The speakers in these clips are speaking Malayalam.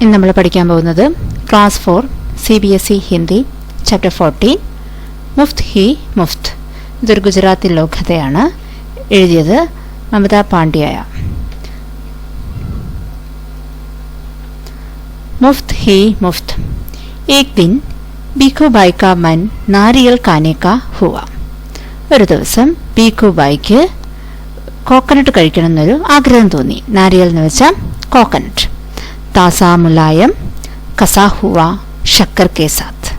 ഇന്ന് നമ്മൾ പഠിക്കാൻ പോകുന്നത് class 4 CBSE Hindi chapter 14 Muft he Muft. ഇതൊരു ഗുജറാത്തി ലോകകഥയാണ്. എഴുതിയത് മമത പാണ്ഡ്യയ. മുഫ്ത് ഹി മുഫ്ത്. एक दिन ഭീഖുഭായ് കാ മൻ നാരിയൽ കാനെ കാ ഹുവ. ഒരു ദിവസം ഭീഖുഭായ്ക്ക് കോക്കനട്ട് കഴിക്കണം എന്നൊരു ആഗ്രഹം തോന്നി. നാരിയൽ എന്ന് വെച്ചാൽ കോക്കനട്ട്. താസ മുലായം, കസാ ഹുവ ശക്കർ കെ സാത്ത്.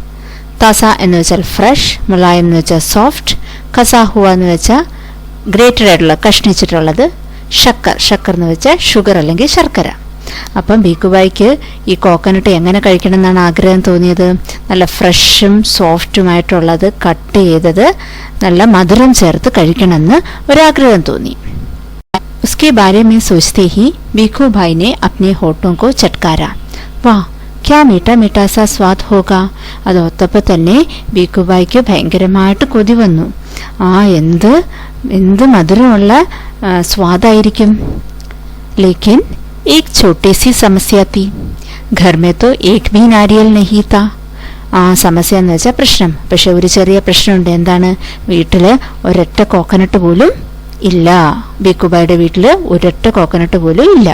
താസ എന്ന് വെച്ചാൽ ഫ്രഷ്, മുലായം എന്ന് വെച്ചാൽ സോഫ്റ്റ്, കസാ ഹുവ എന്ന് വെച്ചാൽ ഗ്രേറ്റഡ് ആയിട്ടുള്ള കഷ്ണിച്ചിട്ടുള്ളത്, ശക്കർ എന്ന് വെച്ചാൽ ഷുഗർ അല്ലെങ്കിൽ ശർക്കര. അപ്പം ഭീഖുഭായ്ക്ക് ഈ കോക്കനട്ട് എങ്ങനെ കഴിക്കണം എന്നാണ് ആഗ്രഹം തോന്നിയത്. നല്ല ഫ്രഷും സോഫ്റ്റുമായിട്ടുള്ളത്, കട്ട് ചെയ്തത്, നല്ല മധുരം ചേർത്ത് കഴിക്കണമെന്ന് ഒരാഗ്രഹം തോന്നി. उसके बारे में सोचते ही भीखू भाई ने अपने होठों को चटकारा. वाह क्या मीठा मीठा सा स्वाद होगा. അത് ഓർത്തപ്പോൾ തന്നെ ഭീഖുഭായ്ക്ക് ഭയങ്കരമായിട്ട് കൊതി വന്നു. എന്ത് മധുരമുള്ള സ്വാദായിരിക്കും. लेकिन एक छोटी सी समस्या थी. घर में तो एक भी नारियल नहीं था. സമസ്യ എന്ന് വെച്ചാൽ പ്രശ്നം. പക്ഷെ ഒരു ചെറിയ പ്രശ്നമുണ്ട്. എന്താണ്? വീട്ടില് ഒരൊറ്റ കോക്കനട്ട് പോലും ഇല്ല. ഭീഖുഭായിയുടെ വീട്ടില് ഒരൊറ്റ കോക്കനട്ട് പോലും ഇല്ല.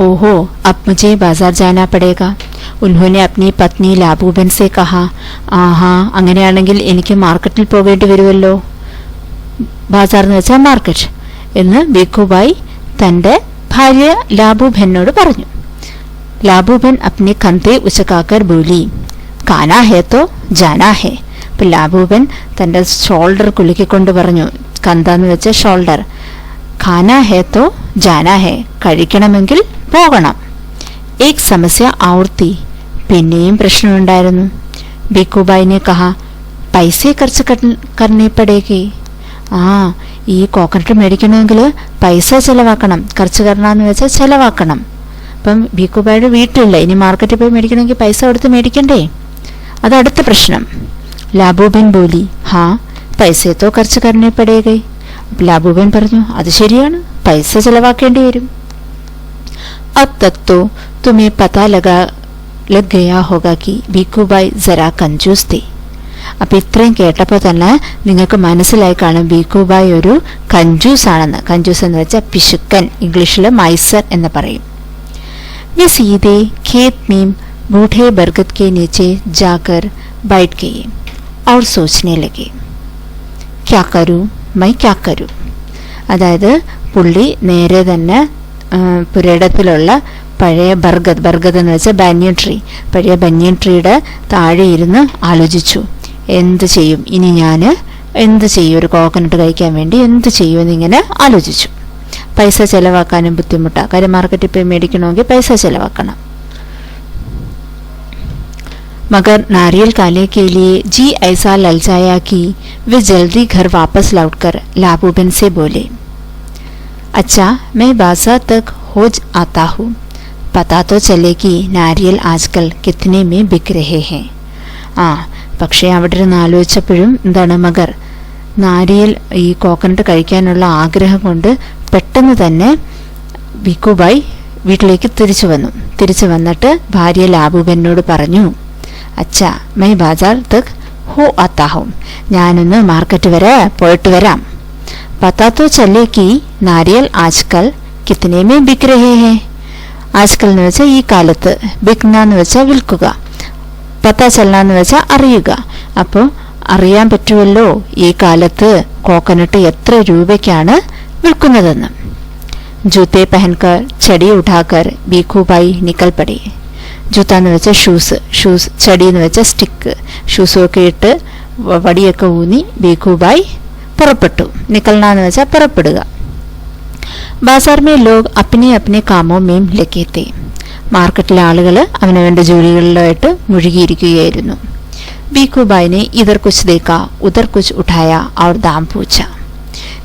ഓഹോ अब मुझे बाजार जाना पड़ेगा. उन्होंने अपनी पत्नी लाबूबन से कहा. ആഹാ, അങ്ങനെയാണെങ്കിൽ എനിക്ക് മാർക്കറ്റിൽ പോവേണ്ടി വരുമല്ലോ. ബാസാർ എന്ന് വെച്ചാൽ മാർക്കറ്റ് എന്ന് ഭീഖുഭായ് തന്റെ ഭാര്യ ലാബൂബനോട് പറഞ്ഞു. ലാബൂബൻ अपने कंधे उचकाकर बोली, खाना है तो जाना है. ഇപ്പം ലാബൂബൻ തന്റെ ഷോൾഡർ കുലുക്കിക്കൊണ്ട് പറഞ്ഞു. കന്ത എന്ന് വെച്ച ഷോൾഡർ. ഖാന ഹേ തോ ജാന ഹേ, കഴിക്കണമെങ്കിൽ പോകണം. ഏക് സമസ്യ ഔർത്തി, പിന്നെയും പ്രശ്നമുണ്ടായിരുന്നു. ഭീഖുഭായിനെ കഹാ പൈസ ഖർച്ച് കർണേ പടേഗി. ഈ കോക്കനട്ട് മേടിക്കണമെങ്കിൽ പൈസ ചെലവാക്കണം. ഖർച്ച് കർണ എന്ന് വെച്ചാൽ ചെലവാക്കണം. അപ്പം ഭീഖുഭായിയുടെ വീട്ടിലില്ല, ഇനി മാർക്കറ്റിൽ പോയി മേടിക്കണമെങ്കിൽ പൈസ കൊടുത്ത് മേടിക്കണ്ടേ. അതടുത്ത പ്രശ്നം. ലാബൂബൻ ബോലി ഹാ പൈസ തോ ഖർച്ച് കർണേ പടേഗി. ലാബൂബൻ പറഞ്ഞു, അത് ശരിയാണ്, പൈസ ചെലവാക്കേണ്ടി വരും. अब तक तो तुम्हें पता लग गया होगा कि ഭീഖുഭായ് जरा कंजूस थे. അപ്പം ഇത്രയും കേട്ടപ്പോൾ തന്നെ നിങ്ങൾക്ക് മനസ്സിലായി കാണും ഭീഖുഭായ് ഒരു കഞ്ചൂസ് ആണെന്ന്. കഞ്ചൂസ് എന്ന് വെച്ചാൽ പിശുക്കൻ, ഇംഗ്ലീഷിൽ മൈസർ എന്ന് പറയും. वे सीधे खेत में बूढ़े बरगद के नीचे जाकर बैठ गए और सोचने लगे, क्या करूं मैं क्या करूं. അതായത് പുള്ളി നേരെ തന്നെ പുരയിടത്തിലുള്ള പഴയ ബർഗദ് എന്ന് വെച്ചാൽ ബനിയൻ ട്രീ, പഴയ ബനിയൻ ട്രീയുടെ താഴെ ഇരുന്ന് ആലോചിച്ചു. എന്ത് ചെയ്യും ഇനി ഞാൻ, എന്ത് ചെയ്യും, ഒരു കോക്കനട്ട് കഴിക്കാൻ വേണ്ടി എന്ത് ചെയ്യുമെന്നിങ്ങനെ ആലോചിച്ചു. പൈസ ചെലവാക്കാനും ബുദ്ധിമുട്ടാണ്. കാര്യം മാർക്കറ്റിൽ പോയി മേടിക്കണമെങ്കിൽ പൈസ ചെലവാക്കണം. मगर नारियल खाने के लिए जी ऐसा ललचाया कि वे जल्दी घर वापस लौटकर लाबूबन से बोले, अच्छा मैं बाजार तक हो आता हूँ, पता तो चले कि नारियल आजकल कितने में बिक रहे हैं. പക്ഷേ അവിടെ നിന്ന് ആലോചിച്ചപ്പോഴും എന്താണ്, മഗർ നാരിയൽ ഈ കോക്കനട്ട് കഴിക്കാനുള്ള ആഗ്രഹം കൊണ്ട് പെട്ടെന്ന് തന്നെ ഭീഖുഭായ് വീട്ടിലേക്ക് തിരിച്ചു വന്നിട്ട് ഭാര്യ ലാബൂബനോട് പറഞ്ഞു, അച്ഛാ മൈ ബാജാർ തക് ഹോ ആത്താ ഹൂം, ഞാനൊന്ന് മാർക്കറ്റ് വരെ പോയിട്ട് വരാം. പത്താ തോ ചലേ കി നാരിയൽ ആജ്കൽ കിത്തനെ മേ ബിക് രഹേ ഹേ. ആജ്കൽ എന്ന് വെച്ചാൽ ഈ കാലത്ത്, ബിക്ന എന്ന് വെച്ചാൽ വിൽക്കുക, പത്താ ചലന എന്ന് വെച്ചാൽ അറിയുക. അപ്പോൾ അറിയാൻ പറ്റുമല്ലോ ഈ കാലത്ത് കോക്കനട്ട് എത്ര രൂപയ്ക്കാണ് വിൽക്കുന്നതെന്ന്. ജൂത്തെ പഹൻകർ ചടി ഉഠാക്കർ ഭീഖുഭായ് നിക്കൽ പടി. ജൂത്ത എന്ന് വെച്ചാൽ ഷൂസ്, ചടി എന്ന് വെച്ചാൽ സ്റ്റിക്ക്. ഷൂസൊക്കെ ഇട്ട് വടിയൊക്കെ ഊന്നി ഭീഖുഭായ് പുറപ്പെട്ടു. നിക്കൽന എന്ന് വെച്ചാൽ പുറപ്പെടുക. ബാസാർ മേ ലോഗ് അപ്നെ അപ്നെ കാമോ മേം ലഗേ തേ. മാർക്കറ്റിലെ ആളുകൾ അവനവന്റെ ജോലികളിലായിട്ട് മുഴുകിയിരിക്കുകയായിരുന്നു. ഭീഖുഭായിനെ ഇതർ കുച്ച് ദേക്കാ ഉദർ കുച്ച് ഉഠായ ഔർ ദാം പൂച്ച.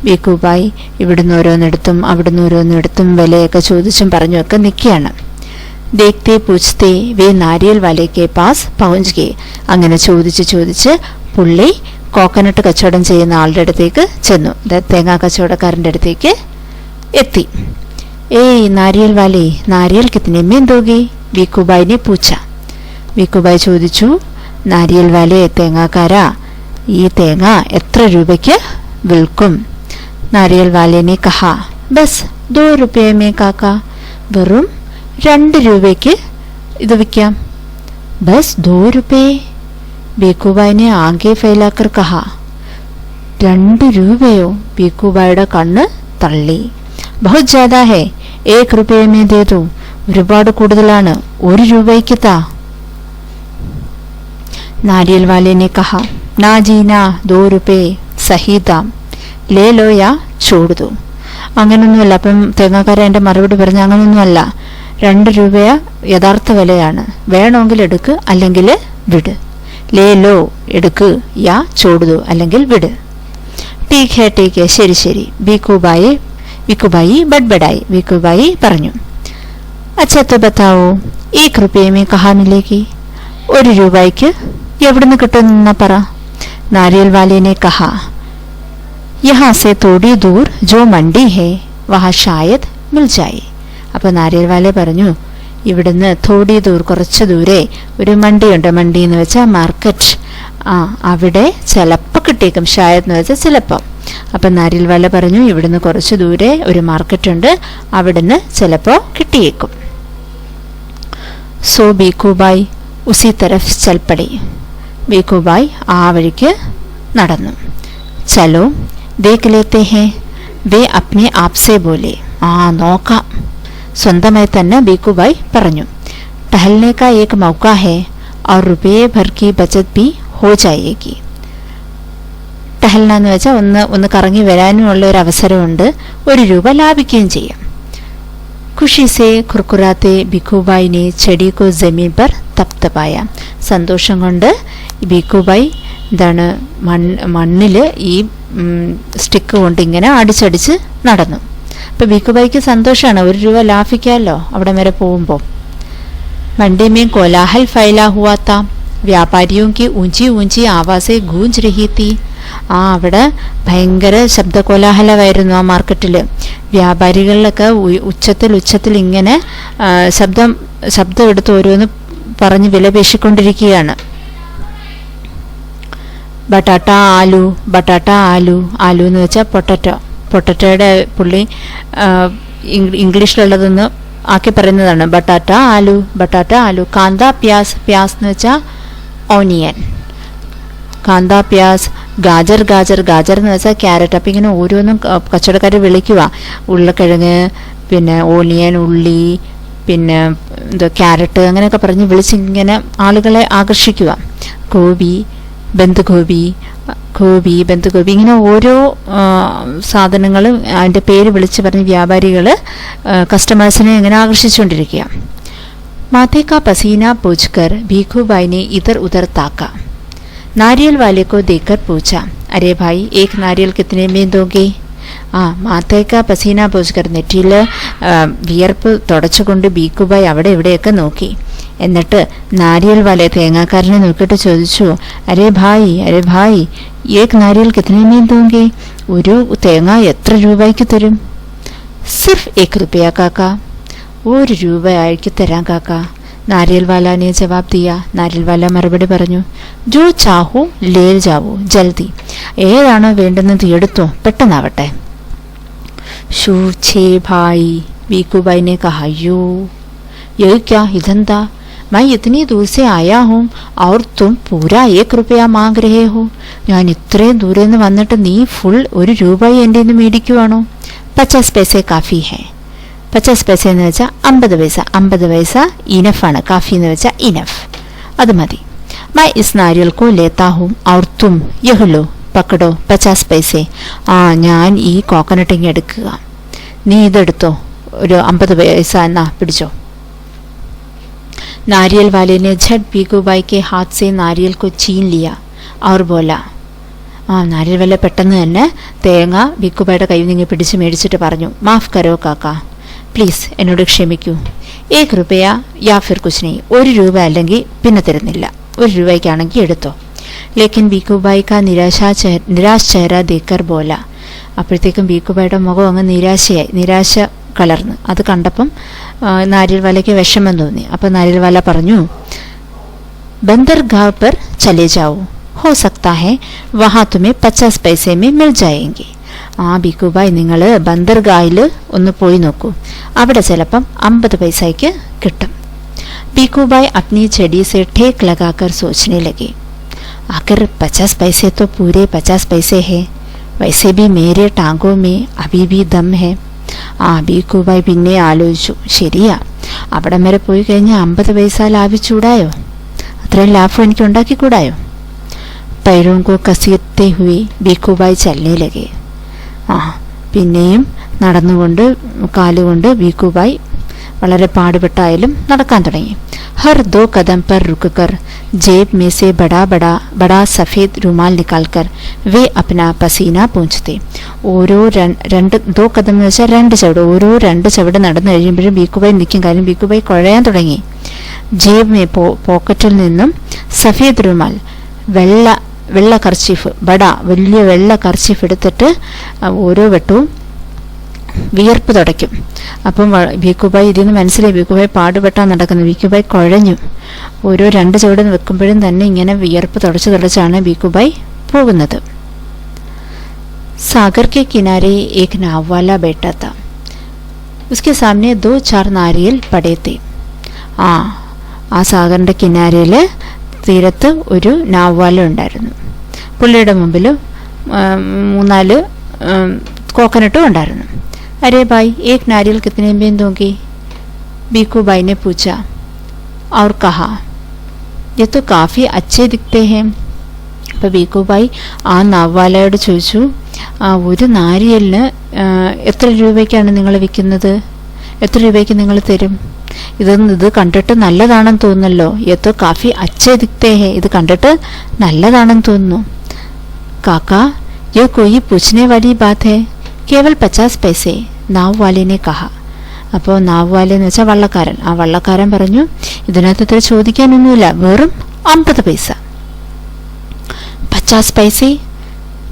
ഭീഖുഭായ് ഇവിടുന്ന് ഓരോന്നെടുത്തും അവിടുന്ന് ഓരോന്നെടുത്തും വിലയൊക്കെ ചോദിച്ചും പറഞ്ഞുമൊക്കെ നിൽക്കുകയാണ്. ദേഖ്തേ പൂച്ച്തേ വേ നാരിയൽ വാലേക്കെ പാസ് പहुंच गए. അങ്ങനെ ചോദിച്ച് പുള്ളി കോക്കനട്ട് കച്ചവടം ചെയ്യുന്ന ആളുടെ അടുത്തേക്ക് ചെന്നു. തേങ്ങാ കച്ചവടക്കാരൻ്റെ അടുത്തേക്ക് എത്തി. ഏയ് നാരിയൽ വാലേ, നാരിയൽ കിത്തനെ മേ ദോഗേ? വീക്കുബായിനെ പൂച്ച. വീക്കുബായി ചോദിച്ചു, നാരിയൽ വാലേ, തേങ്ങാക്കാരാ, ഈ തേങ്ങ എത്ര രൂപയ്ക്ക് വിൽക്കും? നാരിയൽ വാലേനെ കഹാ, ബസ് 2 रुपये में കാക്ക, വെറും 2 രൂപയ്ക്ക് ഇത് വിൽക്കാം. ബസ് 2 रुपये? ബീക്കുബായിനെ ആകെ ഫൈലാക്കർ കഹാ. 2 രൂപയോ? ബീക്കുബായുടെ കണ്ണ് തള്ളി. ബഹുത് ജ്യാദാ ഹേ, 1 रुपये में दे दो. ഒരുപാട് കൂടുതലാണ്, 1 രൂപയ്ക്ക് താ. നാരിയൽ വാലേനെ കഹാ, നാ ജീനാ, 2 रुपये സഹി ദാം, ലേ ലോ യാ ചോട് ദോ. അങ്ങനൊന്നുമല്ല. അപ്പം തേങ്ങാക്കാരൻ എൻ്റെ മറുപടി പറഞ്ഞു, അങ്ങനൊന്നുമല്ല, 2 രൂപയാ യഥാർത്ഥ വിലയാണ്, വേണമെങ്കിൽ എടുക്ക് അല്ലെങ്കിൽ വിട്. ലേ ലോ എടുക്ക്, യാ ചോട് ദോ അല്ലെങ്കിൽ വിട്. ടീക്ക് ഹേ ടീക്ക് ഹേ, ശരി ശരി. ബീക്കുബായി ബഡ്ബഡായി. ബീക്കുബായി പറഞ്ഞു, അച്ഛാ തോ ബത്താവോ, 1 रुपये में കഹാ മിലേഗി? 1 രൂപയ്ക്ക് എവിടുന്ന് കിട്ടുമെന്ന പറ. നാരിയൽ വാലേനെ കഹാ, യഹാ സെ തോടി ദൂർ ജോ മണ്ഡി ഹേ വഹാ ഷായത് മിൽ ജായേ. അപ്പോൾ നാരിയൽ വാലെ പറഞ്ഞു, ഇവിടുന്ന് തോടി ദൂർ, കുറച്ച് ദൂരെ ഒരു മണ്ടിയുണ്ട്. മണ്ടി എന്ന് വെച്ചാൽ മാർക്കറ്റ്. അവിടെ ചിലപ്പോൾ കിട്ടിയേക്കും. ഷായത് എന്ന് വെച്ചാൽ ചിലപ്പം. അപ്പം നാരിയൽ വാല പറഞ്ഞു, ഇവിടുന്ന് കുറച്ച് ദൂരെ ഒരു മാർക്കറ്റ് ഉണ്ട്, അവിടുന്ന് ചിലപ്പോൾ കിട്ടിയേക്കും. സോ ബീക്കുബായി ഉസി തരഫ് ചൽപ്പടി. ബീക്കുബായി ആ വഴിക്ക് നടന്നു. ചലോ ദേഖ് ലേത്തെ ഹേ, വേ അപ്നെ ആപ് സേ ബോലെ. നോക്കാം, സ്വന്തമായി തന്നെ ബീക്കുബായി പറഞ്ഞു. ടഹൽനെ കാ ഏക് മൗക്കാ ഹേ और रुपये भर की बचत भी हो जाएगी. ടഹൽന എന്ന് വെച്ചാൽ ഒന്ന് കറങ്ങി വരാനുമുള്ള ഒരു അവസരമുണ്ട്, 1 രൂപ ലാഭിക്കുകയും ചെയ്യാം. ഖുഷി സേ ഖുർഖുറാത്തെ ബീക്കുബായിനെ ചെടി കോ ജമീൻ പർ തപ്തപായ. സന്തോഷം കൊണ്ട് ബീക്കുബായി എന്താണ് മണ്ണിൽ ഈ സ്റ്റിക്ക് കൊണ്ട് ഇങ്ങനെ അടിച്ചടിച്ച് നടന്നു. അപ്പം ബീക്കുബായിക്ക് സന്തോഷമാണ്, 1 രൂപ ലാഭിക്കാമല്ലോ അവിടെ വരെ പോകുമ്പോൾ. मंडी में कोलाहल फैला हुआ था, व्यापारियों की ऊंची ऊंची आवाज़ें गूंज रही थी. അവിടെ ഭയങ്കര ശബ്ദകോലാഹലമായിരുന്നു ആ മാർക്കറ്റിൽ. വ്യാപാരികളിലൊക്കെ ഉച്ചത്തിൽ ഇങ്ങനെ ശബ്ദം എടുത്ത് ഓരോന്ന് പറഞ്ഞ് വിലപേശിക്കൊണ്ടിരിക്കുകയാണ്. ബട്ടാട്ട ആലു, ബട്ടാട്ട ആലു. ആലു എന്ന് വെച്ചാൽ പൊട്ടറ്റോയുടെ പുള്ളി ഇംഗ്ലീഷിലുള്ളതൊന്ന് ആക്കി പറയുന്നതാണ്. ബട്ടാട്ട ആലു, ബട്ടാട്ട ആലു. കാന്ത പ്യാസ്, പ്യാസ് എന്ന് വെച്ചാൽ ഓനിയൻ. കാന്ത പ്യാസ്. ഗാജർ, ഗാജർ. ഗാജർ എന്ന് വെച്ചാൽ ക്യാരറ്റ്. അപ്പം ഇങ്ങനെ ഓരോന്നും കച്ചവടക്കാർ വിളിക്കുക. ഉരുളക്കിഴങ്ങ്, പിന്നെ ഓനിയൻ, ഉള്ളി, പിന്നെ ക്യാരറ്റ്, അങ്ങനെയൊക്കെ പറഞ്ഞ് വിളിച്ചിങ്ങനെ ആളുകളെ ആകർഷിക്കുക. ഗോബി, ബന്ധുഗോബി, ബന്ധുഗോബി, ഇങ്ങനെ ഓരോ സാധനങ്ങളും അതിൻ്റെ പേര് വിളിച്ച് പറഞ്ഞ് വ്യാപാരികൾ കസ്റ്റമേഴ്സിനെ ഇങ്ങനെ ആകർഷിച്ചുകൊണ്ടിരിക്കുക. माथे का पसीना पोंछकर भीखूबाई ने इधर उधर ताका. नारियल वाले को देखकर पूछा, अरे भाई, एक नारियल कितने में दोगे? മാത്തേക്ക പസീന പോസ്കർ, നെറ്റിയിൽ വിയർപ്പ് തുടച്ചുകൊണ്ട് ബീക്കുബായി അവിടെ ഇവിടെയൊക്കെ നോക്കി. എന്നിട്ട് നാരിയൽ വാലെ, തേങ്ങാക്കാരനെ നോക്കിയിട്ട് ചോദിച്ചു, അരേ ഭായ് ഏക് നാരിയൽ കിത്തനെ മീൻ ദോങ്കെ? 1 തേങ്ങ എത്ര രൂപയ്ക്ക് തരും? സിർഫ് 1 रुपया കാക്ക, 1 രൂപയ്ക്ക് തരാം കാക്ക. നാരിയൽ വാലാനെ ജവാബ് ദിയ. നാരിയൽ വാല മറുപടി പറഞ്ഞു, ജോ ചാഹു ലേ ജാവോ ജൽദി. ഏതാണോ വേണ്ടുന്നത് എടുത്തോ, പെട്ടെന്നാവട്ടെ. शू छे भाई, बीकूबाई ने कहा, ये क्या, इधंधा? मैं इतनी दूर से आया हूँ और तुम पूरा 1 रुपया मांग रहे हो. ഞാൻ ഇത്രയും ദൂരെ നിന്ന് വന്നിട്ട് നീ ഫുൾ 1 രൂപ എൻ്റെ നിന്ന് മേടിക്കുവാണോ? 50 पैसे കാഫി ഹേ. 50 पैसे എന്ന് വെച്ചാൽ 50 പൈസ. 50 പൈസ ഇനഫാണ്. കാഫി എന്ന് വെച്ചാൽ ഇനഫ്, അത് മതി. मैं इस नारियल को लेता हूँ और तुम यह लो പക്കടോ 50 പൈസേ. ഞാൻ ഈ കോക്കനട്ട് ഇങ്ങ് എടുക്കുക, നീ ഇതെടുത്തോ, ഒരു 50 പൈസ എന്നാ പിടിച്ചോ. नारियल वाले ने झट बीकूबाई के हाथ से नारियल को छीन लिया और बोला. നാരിയൽ വാല പെട്ടെന്ന് തന്നെ തേങ്ങ ബീക്കുബായുടെ കയ്യിൽ നിന്ന് പിടിച്ച് മേടിച്ചിട്ട് പറഞ്ഞു, മാഫ് കരോ കാക്ക, പ്ലീസ് എന്നോട് ക്ഷമിക്കൂ. 1 रुपയ യാ ഫിർ കുച്ച് നെയ്, 1 രൂപ അല്ലെങ്കിൽ പിന്നെ തരുന്നില്ല, 1 രൂപയ്ക്കാണെങ്കിൽ എടുത്തോ. ലേക്കിൻ ബീക്കുബായി കാ നിരാശ ചെഹ്റ ദേക്കർ ബോല. അപ്പോഴത്തേക്കും ബീക്കുബായുടെ മുഖം അങ്ങ് നിരാശയായി, നിരാശ കളർന്ന്. അത് കണ്ടപ്പം നാരിയൽവാലയ്ക്ക് വിഷമം തോന്നി. അപ്പം നാരിയൽവാല പറഞ്ഞു, ബന്ദർഗാവ് पर चले जाओ, हो सकता है वहाँ तुम्हें 50 पैसे में मिल जाएंगे. ബീക്കുബായ്, നിങ്ങൾ ബന്ദർഗായിൽ ഒന്ന് പോയി നോക്കൂ, അവിടെ ചിലപ്പം 50 പൈസയ്ക്ക് കിട്ടും. बीकूबाई अपनी छड़ी से ठेक लगाकर सोचने लगे, आखिर 50 पैसे तो पूरे 50 पैसे है, वैसे भी मेरे टांगों में अभी भी दम है. ബീക്കുബായ് പിന്നെ ആലോചിച്ചു, ശരിയാ, അവിടം വരെ പോയി കഴിഞ്ഞാൽ 50 പൈസ ലാഭിച്ചൂടായോ, അത്രയും ലാഭം എനിക്ക് ഉണ്ടാക്കിക്കൂടായോ. पैरों को कसीरते हुए बीकूबाई चलने लगे. പിന്നെയും നടന്നുകൊണ്ട് കാലുകൊണ്ട് ബീക്കുബായ് വളരെ പാടുപെട്ടായാലും നടക്കാൻ തുടങ്ങി. हर 2 कदम पर रुककर जेब में से बड़ा सफ़ेद रुमाल निकालकर वे अपना पसीना पोंछते. ഓരോ 2 കദം എന്ന് വെച്ചാൽ 2 ചവിട്, ഓരോ 2 ചവിട് നടന്നു കഴിയുമ്പോഴും ബീക്കുബായ് നിൽക്കും. കാര്യം ബീക്കുബായ് കുഴയാൻ തുടങ്ങി. ജേബ് മേ പോക്കറ്റിൽ നിന്നും സഫേദ് റുമാൽ, വെള്ള കർച്ചീഫ്, വലിയ വെള്ള കർച്ചീഫ് എടുത്തിട്ട് ഓരോ വെട്ടവും വിയർപ്പ് തുടയ്ക്കും. അപ്പം ബീക്കുബായ് ഇതിന് മനസ്സിലായി, ബീക്കുബായ് പാടുപെട്ടാൻ നടക്കുന്നത്. ബീക്കുബായ് കുഴഞ്ഞു. ഓരോ 2 ചുവട് വെക്കുമ്പോഴും തന്നെ ഇങ്ങനെ വിയർപ്പ് തുടച്ചാണ് ബീക്കുബായ് പോകുന്നത്. सागर के किनारे एक नाव वाला बैठा था. उसके सामने 2-4 नारियल पड़े थे. ആ സാഗറിന്റെ കിനാരയിൽ തീരത്ത് ഒരു നാവ്വാല ഉണ്ടായിരുന്നു. പുള്ളിയുടെ മുമ്പിൽ 3-4 കോക്കനട്ടും ഉണ്ടായിരുന്നു. अरे भाई, एक नारियल कितने में दोगे? बीकूबाई ने पूछा और कहा, ये तो काफ़ी अच्छे दिखते हैं. അപ്പോൾ ബീക്കുബായ് ആ നാവ്വാലയോട് ചോദിച്ചു, ഒരു നാരിയലിന് എത്ര രൂപയ്ക്കാണ് നിങ്ങൾ വിൽക്കുന്നത്? എത്ര രൂപയ്ക്ക് നിങ്ങൾ തരും? ഇത് കണ്ടിട്ട് നല്ലതാണെന്ന് തോന്നുന്നല്ലോ. യത്തോ കാഫി അച്ഛേ ദിക്തേ ഹേ, ഇത് കണ്ടിട്ട് നല്ലതാണെന്ന് തോന്നുന്നു. കാക്കാ, യോ കോയി പൂച്ഛനെ വാലി ബാത് ഹേ, കേവൽ 50 പൈസേ, നാവ്വാലിനെ കഹ. അപ്പോൾ നാവ്വാല എന്ന് വെച്ചാൽ വള്ളക്കാരൻ. ആ വള്ളക്കാരൻ പറഞ്ഞു, ഇതിനകത്ത് ഇത്ര ചോദിക്കാനൊന്നുമില്ല, വെറും 50 പൈസ. 50 പൈസേ?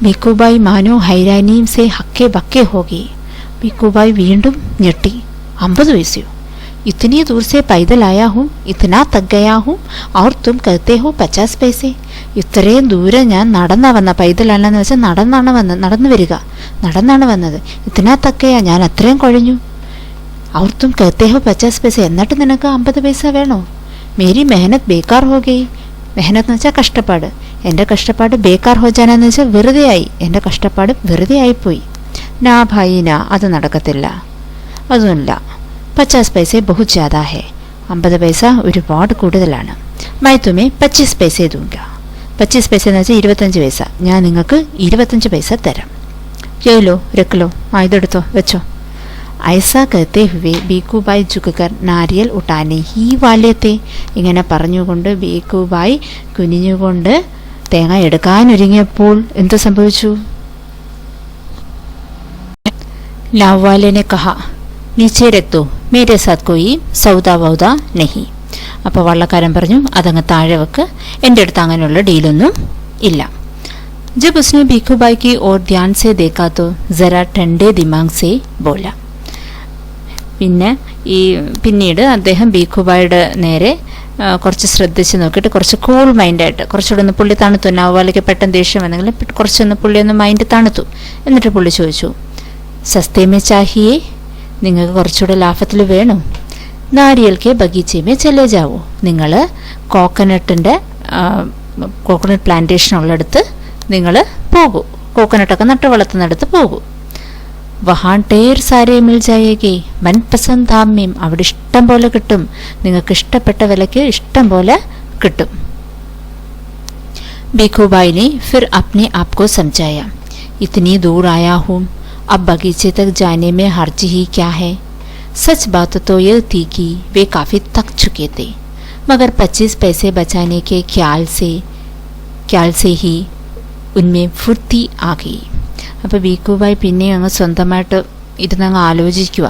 ബീക്കുബായ് മാനോ ഹൈരാനിയും സേ ഹക്കെ ബക്കെ ഹോഗി. ബീക്കുബായ് വീണ്ടും ഞെട്ടി. 50 പൈസയോ? इतनी दूर से पैदल आया हूँ, इतना तक गया हूँ, और तुम कहते हो 50 पैसे? ഇത്രയും ദൂരം ഞാൻ നടന്നാ വന്ന, പൈതലല്ലെന്ന് വെച്ചാൽ നടന്നാണ് വന്നത്. ഇത്തനാ തക്കയാ, ഞാൻ അത്രയും കുഴഞ്ഞു. और तुम कहते हो 50 पैसे, എന്നിട്ട് നിനക്ക് 50 പൈസ വേണോ? മേരി മെഹനത്ത് ബേക്കാർ ഹോ ഗയി. മെഹനത്ത് എന്ന് വെച്ചാൽ കഷ്ടപ്പാട്. എൻ്റെ കഷ്ടപ്പാട് ബേക്കാർ ഹോ ജാനെന്ന് വെച്ചാൽ വെറുതെ ആയി, എൻ്റെ കഷ്ടപ്പാട് വെറുതെ ആയിപ്പോയി. നാ ഭായി നാ, അത് നടക്കത്തില്ല. അതുമില്ല. 50 പൈസ ബഹുത് ജ്യാദാ ഹേ. 50 പൈസ ഒരുപാട് കൂടുതലാണ്. മൈ തുമേ 25 പൈസ ദൂങ്ക. 25 പൈസ എന്ന് വെച്ചാൽ 25 പൈസ. ഞാൻ നിങ്ങൾക്ക് 25 പൈസ തരാം. യെല്ലോ രക്കലോ, ഇതെടുത്തോ, വെച്ചോ. ഐസാ कहते हुए ബീക്കുബായ് झुककर നാരിയൽ ഉട്ടാനെ ഹീ വാലേ തേ. ഇങ്ങനെ പറഞ്ഞുകൊണ്ട് ബീക്കുബായ് കുനിഞ്ഞുകൊണ്ട് തേങ്ങ എടുക്കാനൊരുങ്ങിയപ്പോൾ എന്ത് സംഭവിച്ചു? നാവ്വാലെ കഹാ, നീച്ചേ രക്തോ, മേരെ സാത്ത് കോയി സൗദാ വൗദാ നഹി. അപ്പോൾ വള്ളക്കാരൻ പറഞ്ഞു, അതങ്ങ് താഴെ വെക്ക്, എൻ്റെ അടുത്ത് അങ്ങനെയുള്ള ഡീലൊന്നും ഇല്ല. जब उसने बीकूबाई की ओर ध्यान से देखा तो जरा ठंडे दिमाग से बोला. പിന്നീട് അദ്ദേഹം ബീക്കുബായുടെ നേരെ കുറച്ച് ശ്രദ്ധിച്ച് നോക്കിയിട്ട് കുറച്ച് കൂൾ മൈൻഡായിട്ട്, കുറച്ചുകൂടെ ഒന്ന് പുള്ളി തണുത്തു. നാവ്വാലയ്ക്ക് പെട്ടെന്ന് ദേഷ്യം വന്നെങ്കിലും കുറച്ചൊന്ന് പുള്ളി ഒന്ന് മൈൻഡ് തണുത്തു. എന്നിട്ട് പുള്ളി ചോദിച്ചു, സസ്തേമേ ചാഹിയേ, നിങ്ങൾക്ക് കുറച്ചുകൂടെ ലാഭത്തിൽ വേണോ? നാരിയൽക്കെ ബഗീച്ചേമേ ചലേ ജാവോ. നിങ്ങൾ കോക്കനട്ട് പ്ലാന്റേഷൻ ഉള്ളിടത്ത് നിങ്ങൾ പോകൂ, കോക്കനട്ടൊക്കെ നട്ട് വളർത്തുന്നിടത്ത് പോകൂ. വഹാൻ ढेर सारे मिल जाएगी मनपसंद दाम में. അവിടെ ഇഷ്ടം പോലെ കിട്ടും, നിങ്ങൾക്ക് ഇഷ്ടപ്പെട്ട വിലയ്ക്ക് ഇഷ്ടം പോലെ കിട്ടും. बीकूबाई ने फिर अपने आप को समझाया, इतनी दूर आया हूँ, अब बगीचे तक जाने में हर्ज ही क्या है. सच बात तो यह थी कि वे काफ़ी थक चुके थे, मगर 25 पैसे बचाने के ख्याल से ही उनमें फुर्ती आ गई. അപ്പോൾ ബീക്കുബായ് പിന്നെ അങ്ങ് സ്വന്തമായിട്ട് ഇരുന്നങ്ങ് ആലോചിക്കുക,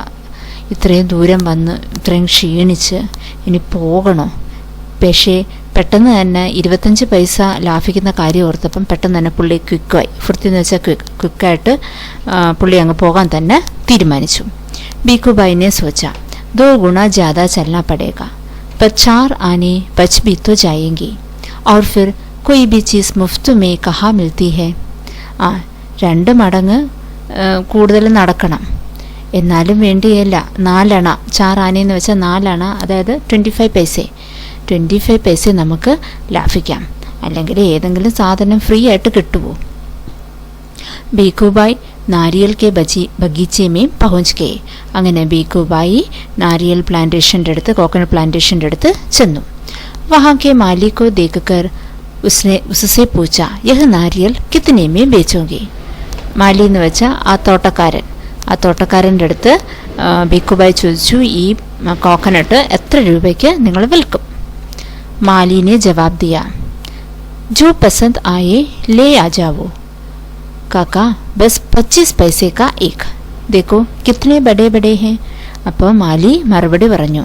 ഇത്രയും ദൂരം വന്ന് ഇത്രയും ക്ഷീണിച്ച് ഇനി പോകണോ? പക്ഷേ പെട്ടെന്ന് തന്നെ 25 പൈസ ലാഭിക്കുന്ന കാര്യം ഓർത്തപ്പം പെട്ടെന്ന് തന്നെ പുള്ളി ക്വിക്കായി, ഫുർത്തി എന്ന് വെച്ചാൽ ക്വിക്കായിട്ട് പുള്ളി അങ്ങ് പോകാൻ തന്നെ തീരുമാനിച്ചു. भीखूभाई ने सोचा 2 गुना ज़्यादा चलना पड़ेगा, पर 4 आने बच भी तो जाएंगी, और फिर कोई भी चीज़ मुफ्त में कहाँ मिलती है. 2 മടങ്ങ് കൂടുതൽ നടക്കണം, എന്നാലും വേണ്ടിയല്ല 4 അണ. 4 ആനയെന്ന് വെച്ചാൽ 4 അണ, അതായത് 25 പൈസ. 25 പൈസ നമുക്ക് ലാഭിക്കാം, അല്ലെങ്കിൽ ഏതെങ്കിലും സാധനം ഫ്രീ ആയിട്ട് കിട്ടുമോ. ഭീഖുഭായ് നാരിയൽ കെ ബഗീച്ചെ മേ പहुंच गए. അങ്ങനെ ഭീഖുഭായി നാരിയൽ പ്ലാന്റേഷൻ്റെ അടുത്ത്, കോക്കനട്ട് പ്ലാന്റേഷൻ്റെ അടുത്ത് ചെന്നു. വഹാ കെ മാലിക് को देखकर उसने उससे पूछा यह नारियल कितने में बेचोगे. മാലി എന്ന് വെച്ചാൽ ആ തോട്ടക്കാരൻ്റെ അടുത്ത് ഭീഖുഭായ് ചോദിച്ചു, ഈ കോക്കനട്ട് എത്ര രൂപയ്ക്ക് നിങ്ങൾ വിൽക്കും. മാലി ने जवाब दिया जो पसंद आए ले आ जाओ काका, बस 25 पैसे का एक, देखो कितने बड़े बड़े हैं. അപ്പോൾ മാലി മറുപടി പറഞ്ഞു,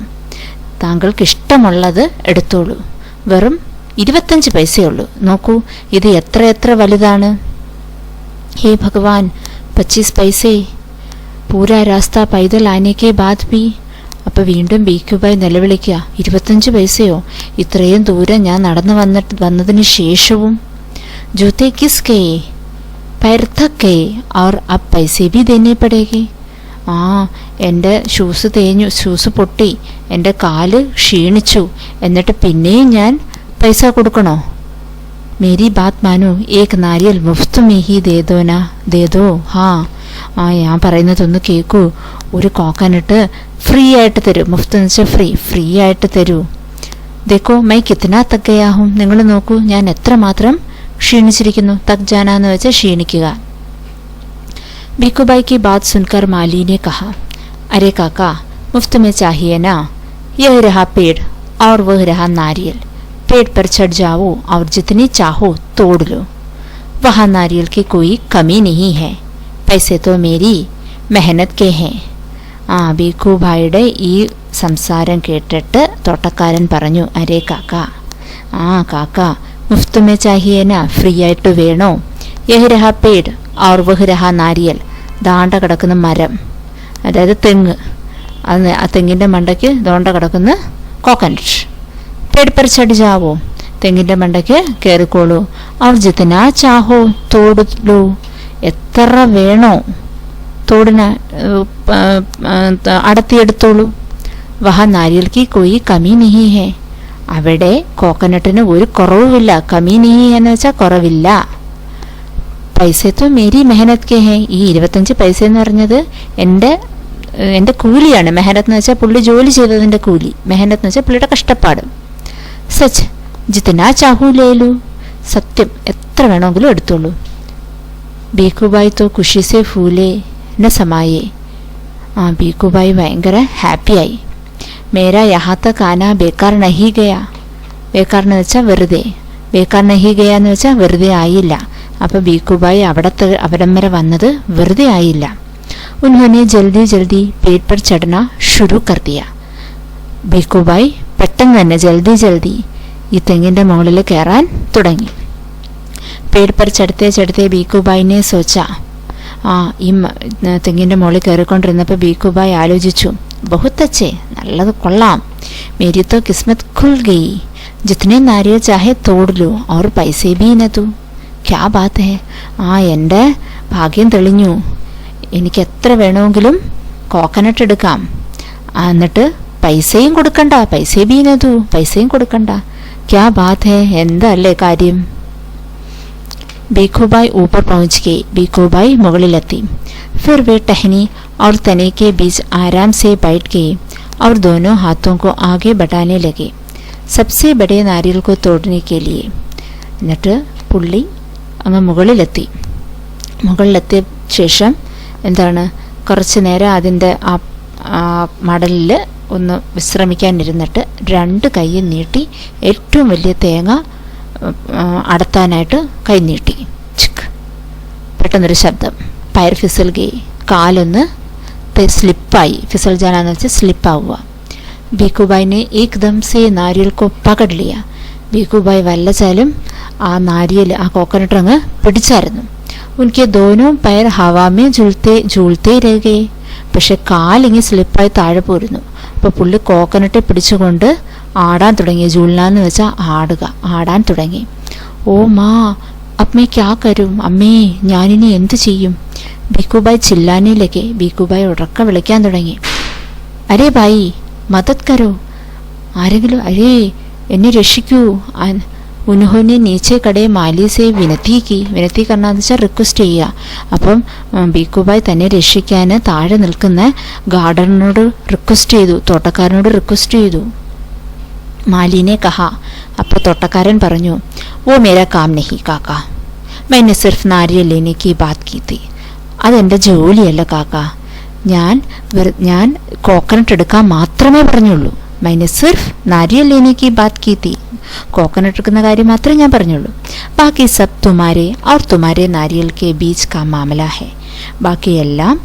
താങ്കൾക്ക് ഇഷ്ടമുള്ളത് എടുത്തോളൂ, വെറും 25 പൈസയുള്ളൂ, നോക്കൂ ഇത് എത്ര വലുതാണ്. हे भगवान 25 पैसे, पूरा रास्ता पैदल आने के बाद भी. അപ്പോൾ വീണ്ടും ഭീഖുഭായ് നിലവിളിക്കുക, 25 പൈസയോ, ഇത്രയും ദൂരം ഞാൻ നടന്നു വന്നതിന് ശേഷവും. ജൂത്തെ കിസ്കേ पैर थक गए और अब पैसे भी देने पड़ेगे. എൻ്റെ ഷൂസ് പൊട്ടി, എൻ്റെ കാല് ക്ഷീണിച്ചു, എന്നിട്ട് പിന്നെയും ഞാൻ പൈസ കൊടുക്കണോ. മേരി ബാത് മാനോ, ഏക് നാരിയൽ മുഫ്ത് മേ ഹി ദേ ദോ. ഞാൻ പറയുന്നതൊന്ന് കേൾക്കൂ, ഒരു കോക്കനട്ട് ഫ്രീ ആയിട്ട് തരൂ. മുഫ്ത് എന്ന് വെച്ചാൽ ഫ്രീ ആയിട്ട് തരൂ. ദേക്കോ മൈ കിത്തന തക് ഗയാ ഹൂം, നിങ്ങൾ നോക്കൂ ഞാൻ എത്രമാത്രം ക്ഷീണിച്ചിരിക്കുന്നു. തക് ജാന എന്ന് വെച്ചാൽ ക്ഷീണിക്കുക. भीखूभाई की बात सुनकर माली ने कहा, अरे काका मुफ्त में चाहिए ना, यह रहा पेड़ और वह रहा नारियल, पेड़ पर चढ़ जाओ और जितनी चाहो तोड़ लो, वहाँ नारियल की कोई कमी नहीं है, पैसे तो मेरी मेहनत के हैं. ഭീഖുഭായിയുടെ ഈ സംസാരം കേട്ടിട്ട് തോട്ടക്കാരൻ പറഞ്ഞു, അരേ കാക്ക, കാക്ക മുഫ്ത് മേ ചാഹിയേ നാ, ഫ്രീ ആയിട്ട് വേണോ. യഹ് രഹാ പേട് और वह रहा നാരിയൽ, ദാണ്ട കിടക്കുന്ന മരം, അതായത് തെങ്ങ്, ആ തെങ്ങിൻ്റെ മണ്ടയ്ക്ക് ദോണ്ട കിടക്കുന്ന കോക്കനട്ട്. പേട് पर चढ़ जाओ, തെങ്ങിൻ്റെ മണ്ടയ്ക്ക് കയറിക്കോളൂ. और जितना चाहो तोड़ लो, എത്ര വേണോ തോടിന അടത്തിയെടുത്തോളൂ. വഹാ നാരിയൽ की कोई कमी नहीं है, അവിടെ കോക്കനട്ടിന് ഒരു കുറവുമില്ല. കമി नहीं എന്ന് വെച്ചാൽ കുറവില്ല. പൈസ തോ മേരി മെഹനത് കെ ഹേ, ഈ 25 പൈസ എന്ന് പറഞ്ഞത് എൻ്റെ കൂലിയാണ്. മെഹനത്ത് എന്ന് വെച്ചാൽ പുള്ളി ജോലി ചെയ്തതിൻ്റെ കൂലി, മെഹനത്ത് എന്ന് വെച്ചാൽ പുള്ളിയുടെ കഷ്ടപ്പാട്. സച്ച് ജിത്തനാ ചാഹു ലേലു, സത്യം എത്ര വേണമെങ്കിലും എടുത്തോളൂ. ഭീഖുഭായ് തോ ഖുഷി സെ ഫൂലേ ന സമായേ, ഭീഖുഭായ് ഭയങ്കര ഹാപ്പിയായി. മേരാ യഹാ തക് ആനാ ബേക്കാർ നഹി ഗയാ, ബേക്കാർ എന്ന് വെച്ചാൽ വെറുതെ, ബേക്കാർ നഹി ഗയാ എന്ന് വെച്ചാൽ വെറുതെ ആയില്ല. അപ്പോൾ ഭീഖുഭായ് അവിടം വരെ വന്നത് വെറുതെ ആയില്ല. ഉൻഹോനെ ജൽദി ജൽദി പേട് പർ ചढ़ना शुरू कर दिया. ഭീഖുഭായ് പെട്ടെന്ന് തന്നെ ജൽദി ഈ തെങ്ങിൻ്റെ മുകളിൽ കയറാൻ തുടങ്ങി. പേട് പർ ചढ़ते ഭീഖുഭായിനെ സോച്ച, ഈ തെങ്ങിൻ്റെ മുകളിൽ കയറിക്കൊണ്ടിരുന്നപ്പോൾ ഭീഖുഭായ് ആലോചിച്ചു, ബഹുത്ത് അച്ചേ, നല്ലത് കൊള്ളാം. മേരി തോ കിസ്മത്ത് ഖുൽ ഗയി, ജിത്തനെ നാരിയൽ ചാഹെ തോട് ലോ और पैसे भी न दो, ക്യാ ബാത്ത് ഹേ. എൻ്റെ ഭാഗ്യം തെളിഞ്ഞു, എനിക്ക് എത്ര വേണമെങ്കിലും കോക്കനട്ട് എടുക്കാം, എന്നിട്ട് പൈസയും കൊടുക്കണ്ട, പൈസയും കൊടുക്കണ്ട. ക്യാ ബാത്ത് ഹേ, എന്തല്ലേ കാര്യം. ഭീഖുഭായ് ऊपर पहुंच गए, ഭീഖുഭായ് മുകളിലെത്തി. फिर वे टहनी और तने के बीच आराम से बैठ गए और दोनों हाथों को आगे बढ़ाने लगे सबसे बड़े नारियल को तोड़ने के लिए. എന്നിട്ട് പുള്ളി അങ്ങ് മുകളിലെത്തിയ ശേഷം എന്താണ്, കുറച്ച് നേരം അതിൻ്റെ ആ മടലിൽ ഒന്ന് വിശ്രമിക്കാനിരുന്നിട്ട് 2 കൈ നീട്ടി ഏറ്റവും വലിയ തേങ്ങ അടത്താനായിട്ട് കൈ നീട്ടി. ചിക്ക്, പെട്ടെന്നൊരു ശബ്ദം. പയർ ഫിസൽ ഗേ, കാലൊന്ന് സ്ലിപ്പായി. ഫിസൽ ജാനാന്ന് വെച്ചാൽ സ്ലിപ്പാവുക. ഭീഖുഭായിനെ ഏകദം സേ നാരിയൽ കോ പകഡ് ലിയ, ഭീഖുഭായ് വല്ലച്ചാലും ആ നാരിയൽ, ആ കോക്കനട്ട് അങ്ങ് പിടിച്ചായിരുന്നു. ഉനക്കെ ദോനോ പയർ ഹവാ മേ झूलते रह गए, പക്ഷെ കാലിങ്ങി സ്ലിപ്പായി താഴെ പോരുന്നു. അപ്പോൾ പുള്ളി കോക്കനട്ടെ പിടിച്ചുകൊണ്ട് ആടാൻ തുടങ്ങി. ജൂൽന എന്ന് വെച്ചാൽ ആടുക, ആടാൻ തുടങ്ങി. ഓ മാ അമ്മേ ക്യാ കരും, അമ്മേ ഞാനിനി എന്ത് ചെയ്യും? ബീക്കുബായ് ചില്ലാനയിലേക്ക് ബീക്കുബായ് ഉറക്ക വിളിക്കാൻ തുടങ്ങി. അരേ ബായി മദത് കരോ, ആരെങ്കിലും അരേ എന്നെ രക്ഷിക്കൂ. ഉൻഹോനെ നീച്ചെ കടേ മാലിസെ വിനത്തി കർണാന്ന് വെച്ചാൽ റിക്വസ്റ്റ് ചെയ്യുക. അപ്പം ബീക്കുബായ് തന്നെ രക്ഷിക്കാൻ താഴെ നിൽക്കുന്ന ഗാർഡനോട് റിക്വസ്റ്റ് ചെയ്തു, തോട്ടക്കാരനോട് റിക്വസ്റ്റ് ചെയ്തു. മാലിനെ കഹ, അപ്പോൾ തോട്ടക്കാരൻ പറഞ്ഞു, ഓ മേരാ കാം നഹി കാക്ക, मैंने सिर्फ नारियल लेने की बात की थी. അതെൻ്റെ ജോലിയല്ല കാക്ക, ഞാൻ കോക്കനട്ട് എടുക്കാൻ മാത്രമേ പറഞ്ഞുള്ളൂ. मैंने सिर्फ नारियल लेने की बात की थी. കോക്കനട്ട് എടുക്കുന്ന കാര്യം മാത്രമേ ഞാൻ പറഞ്ഞുള്ളൂ. ബാക്കി സബ് തുമാരെ और तुम्हारे नारियल के बीच का मामला है. ബാക്കിയെല്ലാം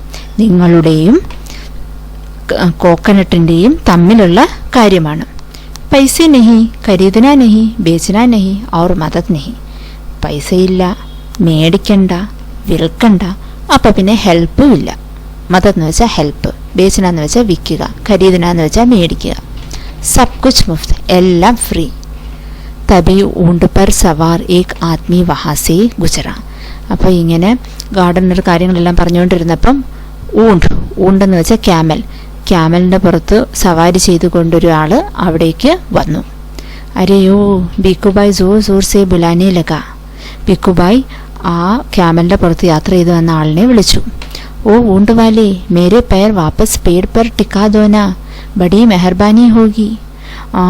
നിങ്ങളുടെയും കോക്കനട്ടിൻ്റെയും തമ്മിലുള്ള കാര്യമാണ്. പൈസ നഹി, ഖരീദന നഹി, ബേച്ചന നഹി और മദത് നഹി. പൈസയില്ല, മേടിക്കണ്ട, വിൽക്കണ്ട, അപ്പം പിന്നെ ഹെൽപ്പും ഇല്ല. മദത് എന്ന് വെച്ചാൽ ഹെൽപ്പ്, ബേച്ചന എന്ന് വെച്ചാൽ വിൽക്കുക, ഖരീദന എന്ന് വെച്ചാൽ മേടിക്കുക. സബ് കുച്ച് മുഫ്ത്, എല്ലാം ഫ്രീ. തബി ഊണ്ട് പർ സവാർ ഏക് ആദ്മി വഹാസെ ഗുജറ. അപ്പോൾ ഇങ്ങനെ ഗാർഡനർ കാര്യങ്ങളെല്ലാം പറഞ്ഞുകൊണ്ടിരുന്നപ്പം ഊണ്ടെന്ന് വെച്ചാൽ ക്യാമലിൻ്റെ പുറത്ത് സവാരി ചെയ്തുകൊണ്ടൊരാൾ അവിടേക്ക് വന്നു. അരയോ ബീക്കുബായ് ജോർ ജോർ സെ ബുലാനെ ലഗ. ബീക്കുബായ് ആ ക്യാമലിൻ്റെ പുറത്ത് യാത്ര ചെയ്തു വന്ന ആളിനെ വിളിച്ചു. ഓ ഊണ്ട് വാലേ മേരെ പേർ വാപ്പസ് പേഡ് പർ ടിക്കാ ദോന, ബഡി മെഹർബാനി ഹോഗി. ആ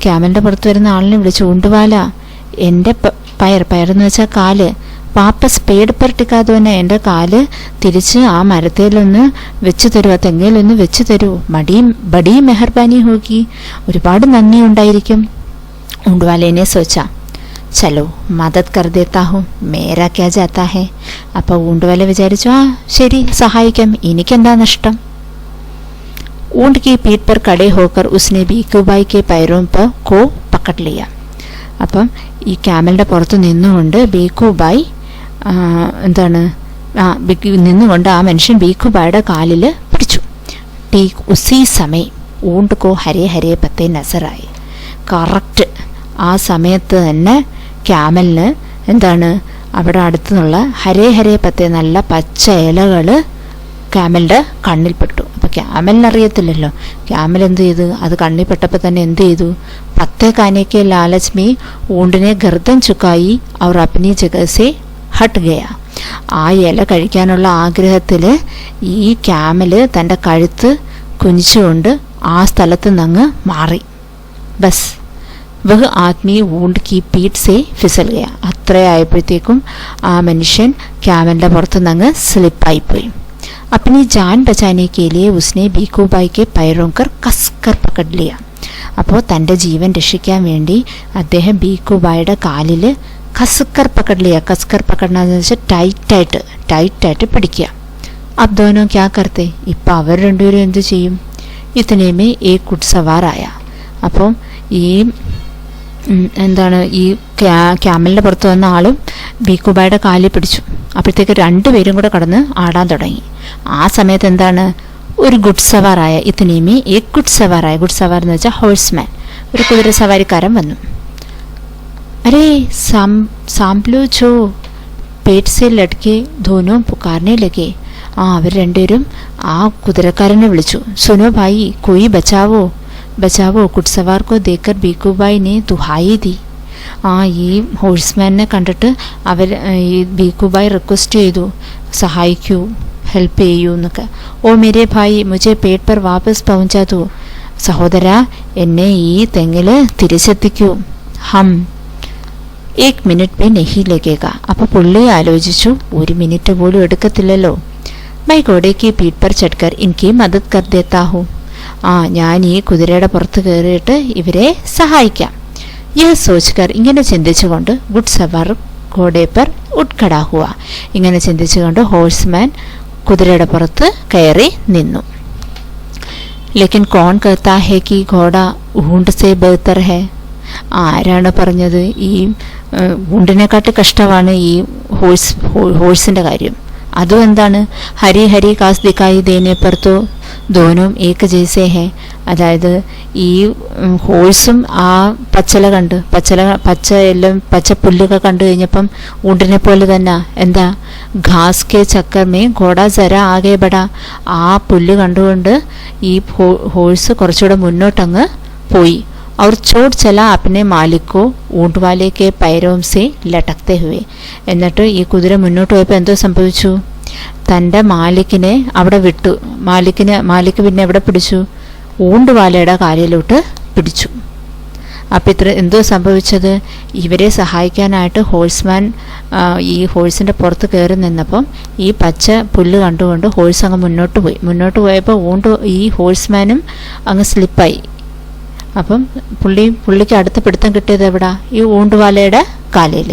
ക്യാമലിൻ്റെ പുറത്ത് വരുന്ന ആളിനെ വിളിച്ചു, ഊണ്ടുവാല എൻ്റെ പയറെന്ന് വെച്ചാൽ കാല്, വാപ്പസ് പേഡ് പർ ടിക്കാ ദോന, എൻ്റെ കാല് തിരിച്ച് ആ മരത്തേലൊന്ന് വെച്ച് തരൂ, ആ തെങ്ങയിലൊന്ന് വെച്ച് തരൂ. ബഡി മെഹർബാനി ഹോഗി, ഒരുപാട് നന്ദി ഉണ്ടായിരിക്കും. ഊണ്ടുവാലേനെ സോച്ചാ, ചലോ മദത് കർ ദേത്താ ഹൂം, മേരാ ക്യാ ജാത്താ ഹേ. അപ്പോൾ ഊണ്ടുവാല വിചാരിച്ചു, ആ ശരി സഹായിക്കാം, എനിക്കെന്താ നഷ്ടം. ऊंट की पीठ पर खड़े होकर उसने बीकुबाई के पैरों पर को पकड़ लिया. അപ്പം ഈ ക്യാമലിൻ്റെ പുറത്ത് നിന്നുകൊണ്ട് ബീക്കുബായ് നിന്നുകൊണ്ട് ആ മനുഷ്യൻ ബീക്കുബായുടെ കാലിൽ പിടിച്ചു. ടീക്ക് ഉസി സമയം ഊണ്ട് കോ ഹരേ ഹരേ പത്തേ നസറായി. കറക്റ്റ് ആ സമയത്ത് തന്നെ ക്യാമലിന് അവിടെ അടുത്തുനിന്നുള്ള ഹരേ ഹരേ പത്തേ നല്ല പച്ച ഇലകൾ ക്യാമലിൻ്റെ കണ്ണിൽപ്പെട്ടു. അപ്പോൾ ക്യാമലിനറിയത്തില്ലല്ലോ. ക്യാമൽ എന്ത് ചെയ്തു, അത് കണ്ണിൽപ്പെട്ടപ്പോൾ തന്നെ എന്ത് ചെയ്തു, പത്തേ കാനേക്കെ ലാലച്ച് മേ ഊണ്ടിനെ ഗർദൻ ചുക്കായി അവർ അപ്നി ജഗസെ ഹട്ട് ഗയ. ആ ഇല കഴിക്കാനുള്ള ആഗ്രഹത്തിൽ ഈ ക്യാമൽ തൻ്റെ കഴുത്ത് കുനിച്ചുകൊണ്ട് ആ സ്ഥലത്ത് നിന്ന് മാറി. ബസ് വഹ് ആദ്മി ഊണ്ട് കി പീറ്റ് സെ ഫിസൽ ഗയ. അത്രയായപ്പോഴത്തേക്കും ആ മനുഷ്യൻ ക്യാമലിൻ്റെ പുറത്ത് നിന്ന് സ്ലിപ്പായിപ്പോയി. अपनी जान बचाने के लिए उसने बीकुबाई के पैरों कर कसकर पकड़ लिया. അപ്പോൾ തൻ്റെ ജീവൻ രക്ഷിക്കാൻ വേണ്ടി അദ്ദേഹം ബീക്കുബായുടെ കാലിൽ കസ്കർ പക്കടിലിയ. കസ്കർ പക്കടണെന്ന് വെച്ചാൽ ടൈറ്റായിട്ട് പിടിക്കുക. അബ് ദോനോ ക്യാ കർത്തെ, ഇപ്പം അവർ രണ്ടുപേരും എന്ത് ചെയ്യും? ഇത്തനേമേ ഏ കുട്സവാറായ. അപ്പം ഈ ഈ ക്യാമലിൻ്റെ പുറത്ത് വന്ന ആളും ബീക്കുബായുടെ കാലിൽ പിടിച്ചു. അപ്പോഴത്തേക്ക് രണ്ടുപേരും കൂടെ കടന്ന് ആടാൻ തുടങ്ങി. ആ സമയത്ത് ഒരു ഗുഡ് സവാറായ ഇത്തനേമി ഏക് ഗുഡ് സവാറായ, ഗുഡ് സവാർ എന്ന് വെച്ചാൽ ഹോഴ്സ്മാൻ, ഒരു കുതിര സവാരിക്കാരൻ വന്നു. അരേ സാംപ്ലോ ചോ പേറ്റ് സെ ലഡ്കെ ധോനോ പുകാർനെ ലഗെ. അവർ രണ്ടുപേരും ആ കുതിരക്കാരനെ വിളിച്ചു. സുനോ ഭായി കോയി ബച്ചാവോ ബച്ചാവോ. കുട്സവാർ കോ ദേക്കർ ബീക്കുബായി നെ ദുഹായി ദി. ഈ ഹോഴ്സ്മാനെ കണ്ടിട്ട് ഈ ബീക്കുബായ് റിക്വസ്റ്റ് ചെയ്തു, സഹായിക്കൂ, ഹെൽപ്പ് ചെയ്യൂ എന്നൊക്കെ. ഓ മേരെ ഭായി മുझे പേട്ട് പർ വാപസ് പहुंचा दो. സഹോദര എന്നെ ഈ തെങ്ങിൽ തിരിച്ചെത്തിക്കൂ. ഏക് മിനിറ്റ് പേ നെഹി ലഗേഗ. അപ്പോൾ പുള്ളി ആലോചിച്ചു, ഒരു മിനിറ്റ് പോലും എടുക്കത്തില്ലല്ലോ. മൈ ഘോടേക്ക് പീട്ട് പർ ചട്കർ ഇൻകി മദത് കർ ദേത്താ ഹൂം. ഞാൻ ഈ കുതിരയുടെ പുറത്ത് കയറിയിട്ട് ഇവരെ സഹായിക്കാം. യഹ് സോച്ച്കർ, ഇങ്ങനെ ചിന്തിച്ചുകൊണ്ട് ഗുഡ് സവാർ ഘോഡേ പർ ഉട്ഖടാ ഹുവ. ഇങ്ങനെ ചിന്തിച്ചുകൊണ്ട് ഹോഴ്സ്മാൻ കുതിരയുടെ പുറത്ത് കയറി നിന്നു. ലേക്കിൻ കോൺ കഹത്താ ഹേ കി ഘോഡ ഊണ്ട് സേ ബെഹ്തർ ഹേ. ആരാണ് പറഞ്ഞത് ഈ ഊണ്ടിനെക്കാട്ട് കഷ്ടമാണ് ഈ ഹോഴ്സിൻ്റെ കാര്യം? അതും എന്താണ്? ഹരി ഹരി കാസ് ദിക്കായി ദേനെ പർ തോ ദോനും ഏക ജൈസേ ഹെ. അതായത് ഈ ഹോഴ്സും ആ പച്ച എല്ലാം പച്ച പുല്ലൊക്കെ കണ്ടു കഴിഞ്ഞപ്പം ഊണ്ടിനെ പോലെ തന്നെ. എന്താ? ഘാസ് കെ ചക്കർ മേ ഘോട ജര ആകെ ബടാ. ആ പുല്ല് കണ്ടുകൊണ്ട് ഈ ഹോഴ്സ് കുറച്ചുകൂടെ മുന്നോട്ടങ്ങ് പോയി. और छोड़ चला अपने मालिक को ऊंट वाले के पैरों से लटकते हुए. എന്നിട്ട് ഈ കുതിര മുന്നോട്ട് പോയപ്പോൾ എന്തോ സംഭവിച്ചു? തൻ്റെ മാലിക്കിനെ അവിടെ വിട്ടു. മാലിക്ക് പിന്നെ എവിടെ പിടിച്ചു? ഊണ്ടുവാലയുടെ കാലിലോട്ട് പിടിച്ചു. അപ്പം ഇത്ര എന്തോ സംഭവിച്ചത്? ഇവരെ സഹായിക്കാനായിട്ട് ഹോഴ്സ്മാൻ ഈ ഹോഴ്സിൻ്റെ പുറത്ത് കയറി നിന്നപ്പം ഈ പച്ച പുല്ല് കണ്ടുകൊണ്ട് ഹോഴ്സ് അങ്ങ് മുന്നോട്ട് പോയപ്പോൾ ഈ ഹോഴ്സ്മാനും അങ്ങ് സ്ലിപ്പായി. അപ്പം പുള്ളിക്ക് അടുത്ത പിടുത്തം കിട്ടിയത് എവിടാ? ഈ ഊണ്ടുവാലയുടെ കാലിൽ.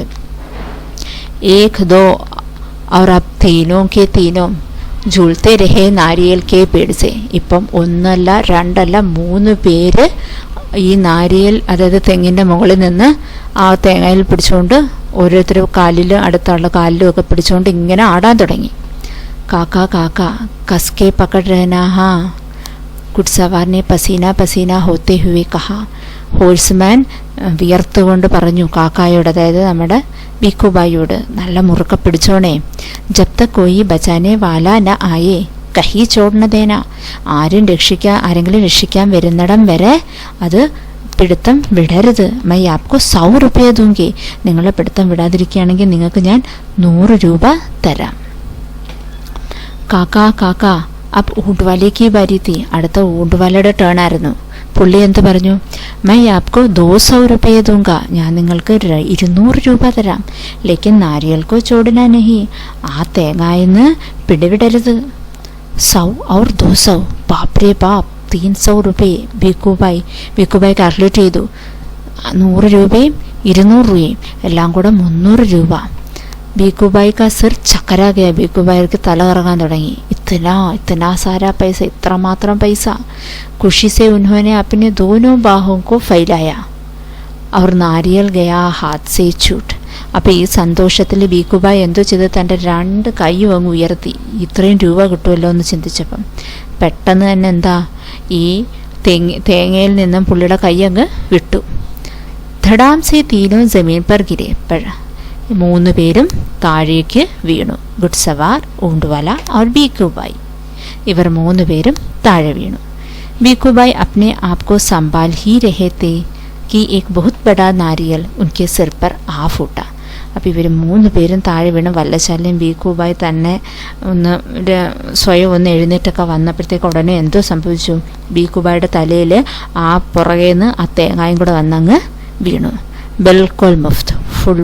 ഏക് ദോ और अब तीनों के तीनों झूलते रहे नारियल के पेड़ से. ഇപ്പം ഒന്നല്ല രണ്ടല്ല 3 പേര് ഈ നാരിയൽ, അതായത് തെങ്ങിൻ്റെ മുകളിൽ നിന്ന് ആ തേങ്ങയിൽ പിടിച്ചുകൊണ്ട് ഓരോരുത്തർ അടുത്തുള്ള കാലിലും ഒക്കെ പിടിച്ചുകൊണ്ട് ഇങ്ങനെ ആടാൻ തുടങ്ങി. കാക്ക കാക്ക കസ്കെ പക്കഡ് രഹനാ ഹാ. കുട്സവാറിനെ പസീന ഹോത്തെ ഹുവേ കഹ. ഹോഴ്സ്മാൻ വിയർത്തുകൊണ്ട് പറഞ്ഞു കാക്കായോട്, അതായത് നമ്മുടെ ബീക്കുബായിയോട്, നല്ല മുറുക്ക പിടിച്ചോണേ. ജബ് തക് കോയി ബച്ചാനെ വാല ന ആയേ കഹി ചോടനതേന. ആരെങ്കിലും രക്ഷിക്കാൻ വരുന്നിടം വരെ അത് പിടുത്തം വിടരുത്. മൈ ആപ്കോ 100 രൂപ ദൂങ്കി. നിങ്ങളെ പിടുത്തം വിടാതിരിക്കുകയാണെങ്കിൽ നിങ്ങൾക്ക് ഞാൻ 100 രൂപ തരാം. കാക്ക അപ്പ് ഊണ്ടുവാലേക്ക് ബാരി തീ. അടുത്ത ഊണ്ടുവാലയുടെ ടേൺ ആയിരുന്നു. പുള്ളി എന്ത് പറഞ്ഞു? മൈ ആപ്കോ 200 രൂപ ദൂങ്ക. ഞാൻ നിങ്ങൾക്ക് 200 രൂപ തരാം. ലേക്കിൻ നാരിയൽക്കോ ചോടന നഹി. ആ തേങ്ങായിന്ന് പിടിവിടരുത്. 100 और 200. ബാപ്രേ ബാപ്പ്, 300 രൂപ. ബീക്കുബായി കാൽക്കുലേറ്റ് ചെയ്തു. 100 രൂപയും 200 രൂപയും എല്ലാം കൂടെ 300 രൂപ. ബീക്കുബായി കാ സിർ ചക്കര ഗയ. ബീക്കുബായിക്ക് തല കറങ്ങാൻ തുടങ്ങി. इतना सारा पैसा, ഇത്രമാത്രം പൈസ. खुशी से उन्होंने अपने दोनों बाहों को फैलाया और नारियल गया हाथ से छूट. അപ്പം ഈ സന്തോഷത്തിൽ ബീക്കുബായി എന്തോ ചെയ്ത് തൻ്റെ 2 കൈയും അങ്ങ് ഉയർത്തി. ഇത്രയും രൂപ കിട്ടുമല്ലോ എന്ന് ചിന്തിച്ചപ്പം പെട്ടെന്ന് തന്നെ എന്താ, ഈ തേങ്ങയിൽ നിന്നും പുള്ളിയുടെ കൈ അങ്ങ് വിട്ടു. ധടാം സെ തീനോ ജമീൻ പർ ഗിരെ. 3 പേരും താഴേക്ക് വീണു. ഗുഡ്സവാർ, ഊണ്ടുവാല और ബീക്കുബായി. ഇവർ 3 പേരും താഴെ വീണു. ബീക്കുബായി अपने आप को संभाल ही रहे थे कि एक बहुत बड़ा नारियल उनके सिर पर आ फूटा. അപ്പോൾ ഇവർ 3 പേരും താഴെ വീണു. വല്ലശാലയും ബീക്കുബായി തന്നെ സ്വയം ഒന്ന് എഴുന്നേറ്റൊക്കെ വന്നപ്പോഴത്തേക്ക് ഉടനെ എന്തോ സംഭവിച്ചു? ബീക്കുബായിയുടെ തലയിൽ ആ പുറകേന്ന് ആ തേങ്ങായും കൂടെ വന്നങ്ങ് വീണു. ബിൽക്കുൽ മുഫ്ത്, ഫുൾ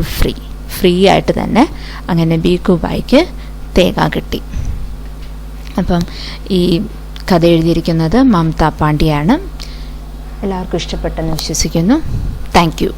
ഫ്രീ ആയിട്ട് തന്നെ അങ്ങനെ ബീക്കുബായിക്ക് തേങ്ങ കിട്ടി. അപ്പം ഈ കഥ എഴുതിയിരിക്കുന്നത് മമത പാണ്ഡ്യയാണ്. എല്ലാവർക്കും ഇഷ്ടപ്പെട്ടെന്ന് വിശ്വസിക്കുന്നു. Thank you.